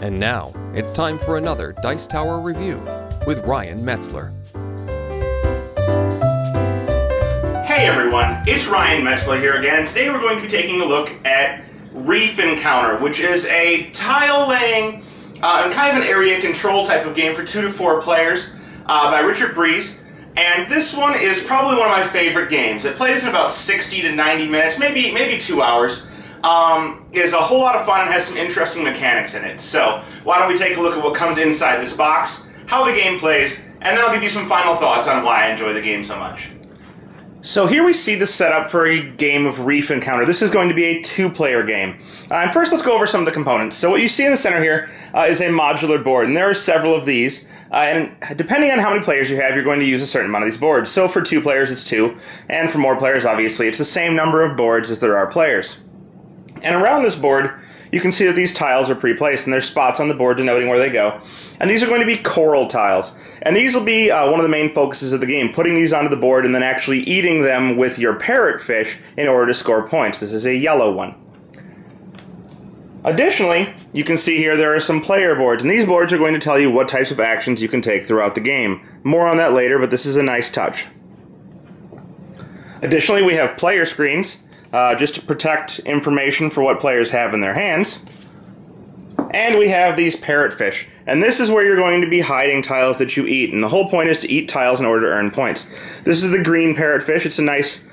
And now, it's time for another Dice Tower review with Ryan Metzler. Hey everyone, it's Ryan Metzler here again, and today we're going to be taking a look at Reef Encounter, which is a tile-laying and kind of an area control type of game for 2 to 4 players by Richard Breese. And this one is probably one of my favorite games. It plays in about 60 to 90 minutes, maybe 2 hours. Is a whole lot of fun and has some interesting mechanics in it. So why don't we take a look at what comes inside this box, how the game plays, and then I'll give you some final thoughts on why I enjoy the game so much. So here we see the setup for a game of Reef Encounter. This is going to be a 2-player game. And first let's go over some of the components. So what you see in the center here is a modular board, and there are several of these. And depending on how many players you have, you're going to use a certain amount of these boards. So for 2 players it's 2, and for more players obviously it's the same number of boards as there are players. And around this board, you can see that these tiles are pre-placed, and there's spots on the board denoting where they go. And these are going to be coral tiles. And these will be one of the main focuses of the game, putting these onto the board and then actually eating them with your parrotfish in order to score points. This is a yellow one. Additionally, you can see here there are some player boards, and these boards are going to tell you what types of actions you can take throughout the game. More on that later, but this is a nice touch. Additionally, we have player screens, just to protect information for what players have in their hands. And we have these parrotfish, and this is where you're going to be hiding tiles that you eat, and the whole point is to eat tiles in order to earn points. This is the green parrotfish. It's a nice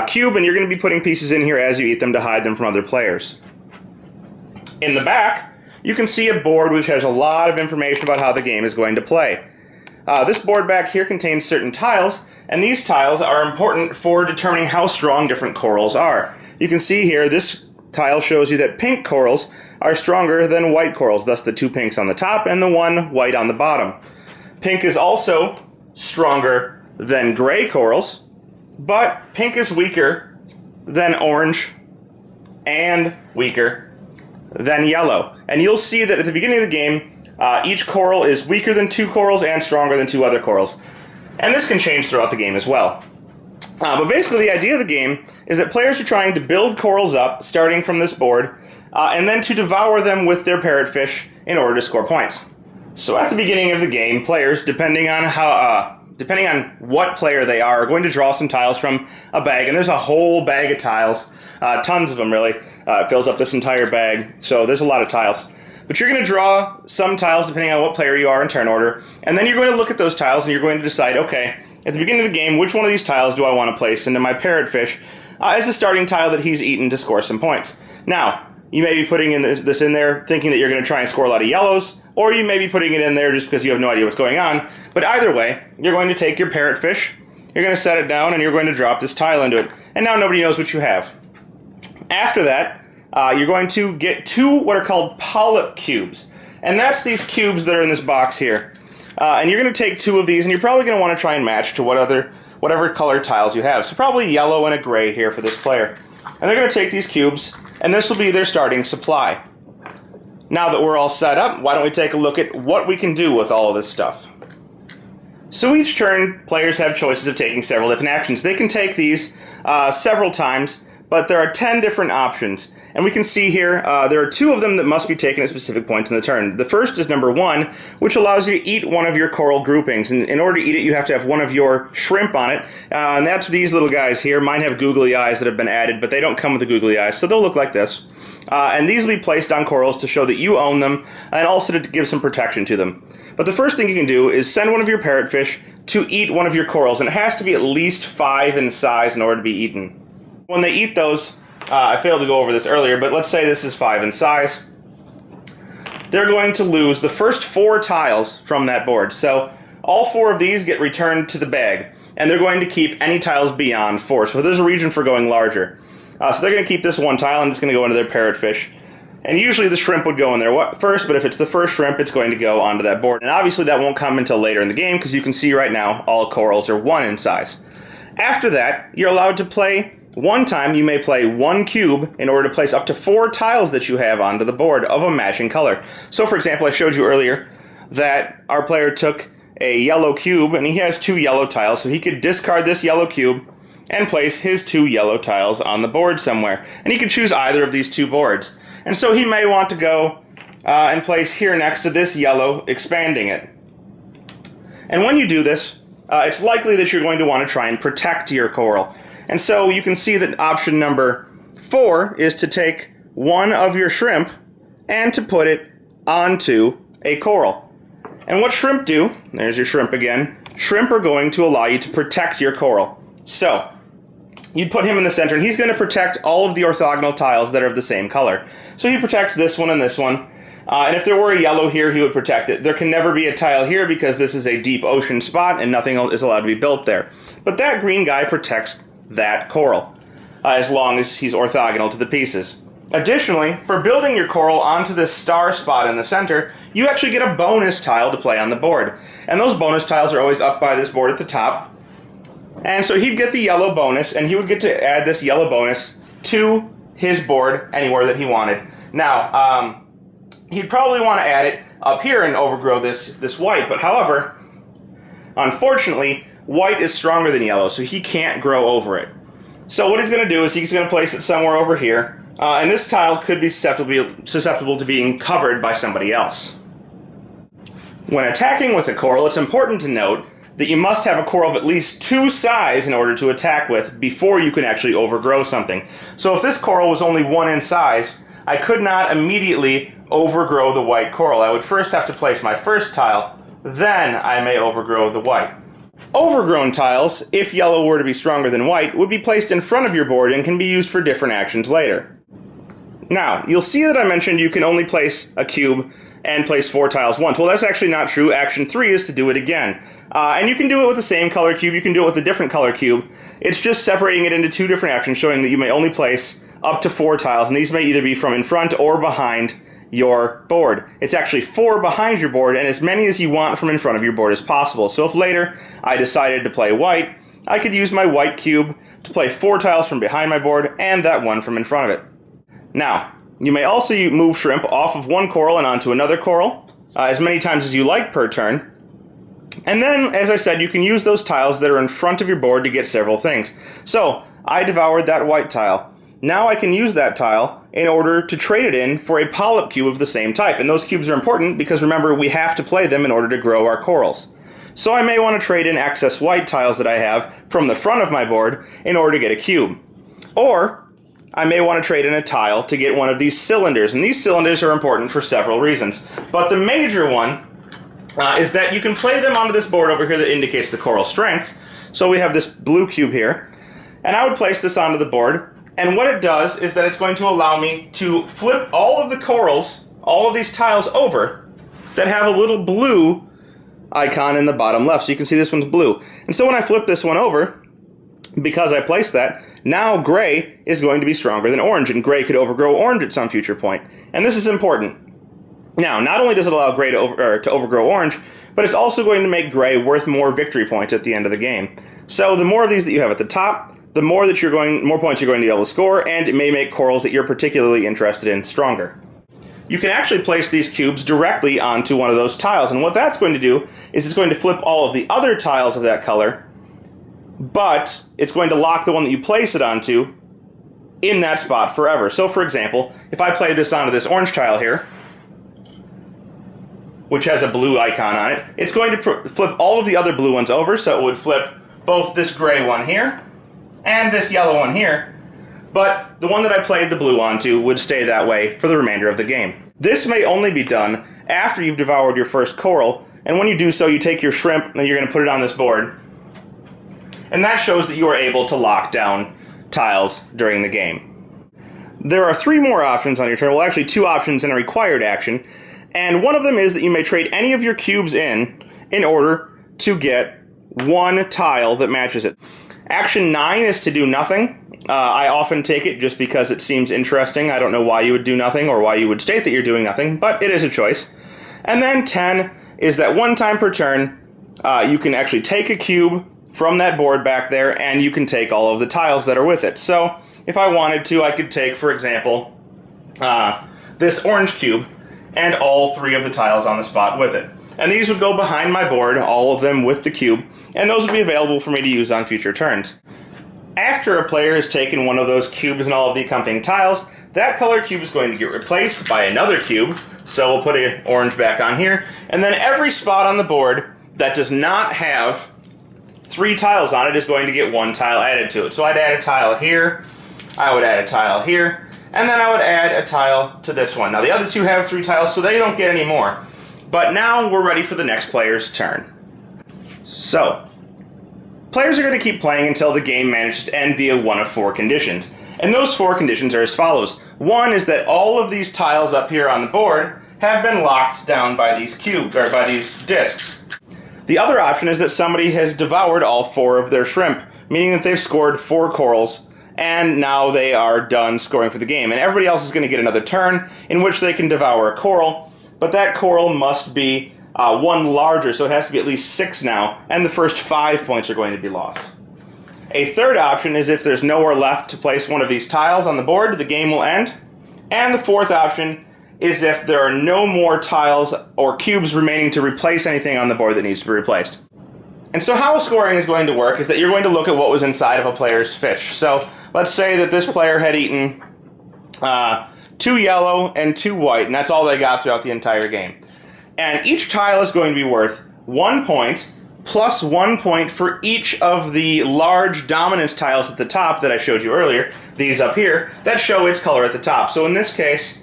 cube, and you're going to be putting pieces in here as you eat them to hide them from other players. In the back, you can see a board which has a lot of information about how the game is going to play. This board back here contains certain tiles, and these tiles are important for determining how strong different corals are. You can see here, this tile shows you that pink corals are stronger than white corals, thus the 2 pinks on the top and the 1 white on the bottom. Pink is also stronger than gray corals, but pink is weaker than orange and weaker than yellow. And you'll see that at the beginning of the game, each coral is weaker than 2 corals and stronger than 2 other corals. And this can change throughout the game as well. But basically the idea of the game is that players are trying to build corals up, starting from this board, and then to devour them with their parrotfish in order to score points. So at the beginning of the game, players, depending on what player they are going to draw some tiles from a bag, and there's a whole bag of tiles, tons of them really. It fills up this entire bag, so there's a lot of tiles. But you're going to draw some tiles depending on what player you are in turn order, and then you're going to look at those tiles and you're going to decide, okay, at the beginning of the game, which one of these tiles do I want to place into my parrotfish as a starting tile that he's eaten to score some points. Now, you may be putting this in there thinking that you're going to try and score a lot of yellows, or you may be putting it in there just because you have no idea what's going on, but either way, you're going to take your parrotfish, you're going to set it down, and you're going to drop this tile into it, and now nobody knows what you have. After that, you're going to get 2 what are called polyp cubes. And that's these cubes that are in this box here. And you're going to take 2 of these, and you're probably going to want to try and match to whatever color tiles you have. So probably yellow and a gray here for this player. And they're going to take these cubes, and this will be their starting supply. Now that we're all set up, why don't we take a look at what we can do with all of this stuff. So each turn, players have choices of taking several different actions. They can take these several times, but there are 10 different options. And we can see here, there are 2 of them that must be taken at specific points in the turn. The first is number 1, which allows you to eat one of your coral groupings. And in order to eat it, you have to have one of your shrimp on it. And that's these little guys here. Mine have googly eyes that have been added, but they don't come with the googly eyes, so they'll look like this. And these will be placed on corals to show that you own them, and also to give some protection to them. But the first thing you can do is send one of your parrotfish to eat one of your corals, and it has to be at least 5 in size in order to be eaten. When they eat those, I failed to go over this earlier, but let's say this is 5 in size. They're going to lose the first 4 tiles from that board. So all 4 of these get returned to the bag, and they're going to keep any tiles beyond 4. So there's a region for going larger. So they're going to keep this 1 tile, and it's going to go into their parrotfish. And usually the shrimp would go in there first, but if it's the first shrimp, it's going to go onto that board. And obviously that won't come until later in the game, because you can see right now all corals are 1 in size. After that, you're allowed to play. One time, you may play 1 cube in order to place up to 4 tiles that you have onto the board of a matching color. So, for example, I showed you earlier that our player took a yellow cube, and he has 2 yellow tiles, so he could discard this yellow cube and place his 2 yellow tiles on the board somewhere. And he could choose either of these 2 boards. And so he may want to go and place here next to this yellow, expanding it. And when you do this, it's likely that you're going to want to try and protect your coral. And so you can see that option number 4 is to take one of your shrimp and to put it onto a coral. And what shrimp do, there's your shrimp again, shrimp are going to allow you to protect your coral. So, you'd put him in the center, and he's going to protect all of the orthogonal tiles that are of the same color. So he protects this one and this one. And if there were a yellow here, he would protect it. There can never be a tile here because this is a deep ocean spot and nothing is allowed to be built there. But that green guy protects that coral, as long as he's orthogonal to the pieces. Additionally, for building your coral onto this star spot in the center, you actually get a bonus tile to play on the board. And those bonus tiles are always up by this board at the top. And so he'd get the yellow bonus, and he would get to add this yellow bonus to his board anywhere that he wanted. Now, he'd probably want to add it up here and overgrow this white, but however, unfortunately, white is stronger than yellow, so he can't grow over it. So what he's going to do is he's going to place it somewhere over here, and this tile could be susceptible to being covered by somebody else. When attacking with a coral, it's important to note that you must have a coral of at least 2 size in order to attack with before you can actually overgrow something. So if this coral was only 1 in size, I could not immediately overgrow the white coral. I would first have to place my first tile, then I may overgrow the white. Overgrown tiles, if yellow were to be stronger than white, would be placed in front of your board and can be used for different actions later. Now, you'll see that I mentioned you can only place a cube and place 4 tiles once. Well, that's actually not true. Action 3 is to do it again. And you can do it with the same color cube, you can do it with a different color cube. It's just separating it into 2 different actions, showing that you may only place up to 4 tiles, and these may either be from in front or behind your board. It's actually 4 behind your board, and as many as you want from in front of your board as possible. So if later I decided to play white, I could use my white cube to play 4 tiles from behind my board and that one from in front of it. Now, you may also move shrimp off of one coral and onto another coral, as many times as you like per turn. And then, as I said, you can use those tiles that are in front of your board to get several things. So, I devoured that white tile. Now I can use that tile in order to trade it in for a polyp cube of the same type. And those cubes are important because, remember, we have to play them in order to grow our corals. So I may want to trade in excess white tiles that I have from the front of my board in order to get a cube. Or I may want to trade in a tile to get one of these cylinders. And these cylinders are important for several reasons. But the major one is that you can play them onto this board over here that indicates the coral strengths. So we have this blue cube here. And I would place this onto the board. And what it does is that it's going to allow me to flip all of the corals, all of these tiles over, that have a little blue icon in the bottom left. So you can see this one's blue. And so when I flip this one over, because I placed that, now gray is going to be stronger than orange, and gray could overgrow orange at some future point. And this is important. Now, not only does it allow gray to overgrow orange, but it's also going to make gray worth more victory points at the end of the game. So the more of these that you have at the top, the more points you're going to be able to score, and it may make corals that you're particularly interested in stronger. You can actually place these cubes directly onto one of those tiles, and what that's going to do is it's going to flip all of the other tiles of that color, but it's going to lock the one that you place it onto in that spot forever. So for example, if I play this onto this orange tile here, which has a blue icon on it, it's going to flip all of the other blue ones over, so it would flip both this gray one here and this yellow one here, but the one that I played the blue onto would stay that way for the remainder of the game. This may only be done after you've devoured your first coral, and when you do so, you take your shrimp and you're going to put it on this board, and that shows that you are able to lock down tiles during the game. There are 3 more options on your turn, well actually 2 options in a required action, and one of them is that you may trade any of your cubes in order to get 1 tile that matches it. Action 9 is to do nothing. I often take it just because it seems interesting. I don't know why you would do nothing or why you would state that you're doing nothing, but it is a choice. And then 10 is that 1 time per turn, you can actually take a cube from that board back there, and you can take all of the tiles that are with it. So, if I wanted to, I could take, for example, this orange cube, and all 3 of the tiles on the spot with it. And these would go behind my board, all of them with the cube, and those would be available for me to use on future turns. After a player has taken one of those cubes and all of the accompanying tiles, that color cube is going to get replaced by another cube, So we'll put an orange back on here. And then every spot on the board that does not have 3 tiles on it is going to get 1 tile added to it. So I'd add a tile here, I would add a tile here, and then I would add a tile to this one. Now the other 2 have 3 tiles, so they don't get any more. But now we're ready for the next player's turn. So, players are going to keep playing until the game manages to end via one of 4 conditions. And those 4 conditions are as follows. One is that all of these tiles up here on the board have been locked down by these cubes, or by these discs. The other option is that somebody has devoured all 4 of their shrimp, meaning that they've scored 4 corals, and now they are done scoring for the game. And everybody else is going to get another turn in which they can devour a coral, but that coral must be 1 larger, so it has to be at least 6 now, and the first 5 points are going to be lost. A third option is if there's nowhere left to place one of these tiles on the board, the game will end. And the fourth option is if there are no more tiles or cubes remaining to replace anything on the board that needs to be replaced. And so how scoring is going to work is that you're going to look at what was inside of a player's fish. So let's say that this player had eaten 2 yellow and 2 white, and that's all they got throughout the entire game. And each tile is going to be worth 1 point, plus 1 point for each of the large dominance tiles at the top that I showed you earlier, these up here, that show its color at the top. So in this case,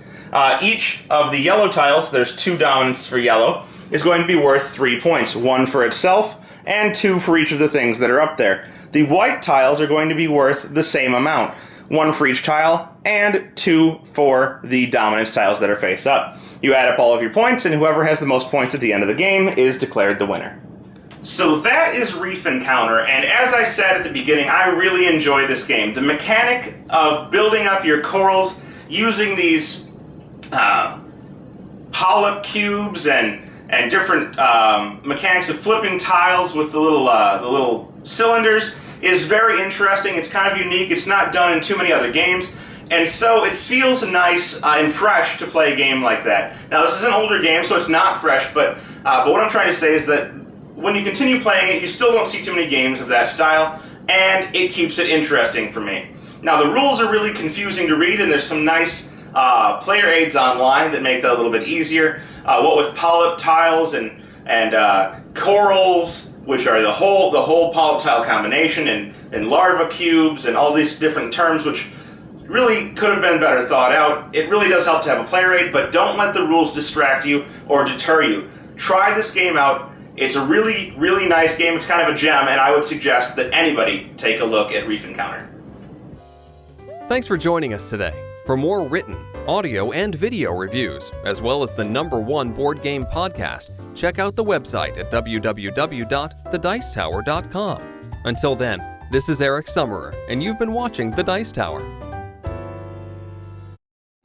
each of the yellow tiles, there's 2 dominance for yellow, is going to be worth 3 points, 1 for itself, and 2 for each of the things that are up there. The white tiles are going to be worth the same amount, 1 for each tile, and 2 for the dominance tiles that are face up. You add up all of your points, and whoever has the most points at the end of the game is declared the winner. So that is Reef Encounter, and as I said at the beginning, I really enjoyed this game. The mechanic of building up your corals using these polyp cubes and different mechanics of flipping tiles with the little cylinders is very interesting. It's kind of unique. It's not done in too many other games, and so it feels nice and fresh to play a game like that. Now, this is an older game, so it's not fresh, but what I'm trying to say is that when you continue playing it, you still don't see too many games of that style, and it keeps it interesting for me. Now, the rules are really confusing to read, and there's some nice player aids online that make that a little bit easier. What with polyp tiles and corals, which are the whole polyp tile combination, and larva cubes, and all these different terms, which really could have been better thought out. It really does help to have a player aid, but don't let the rules distract you or deter you. Try this game out. It's a really, really nice game. It's kind of a gem, and I would suggest that anybody take a look at Reef Encounter. Thanks for joining us today. For more written, audio, and video reviews, as well as the #1 board game podcast, check out the website at www.thedicetower.com. Until then, this is Eric Summerer, and you've been watching The Dice Tower.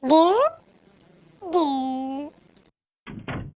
Yeah?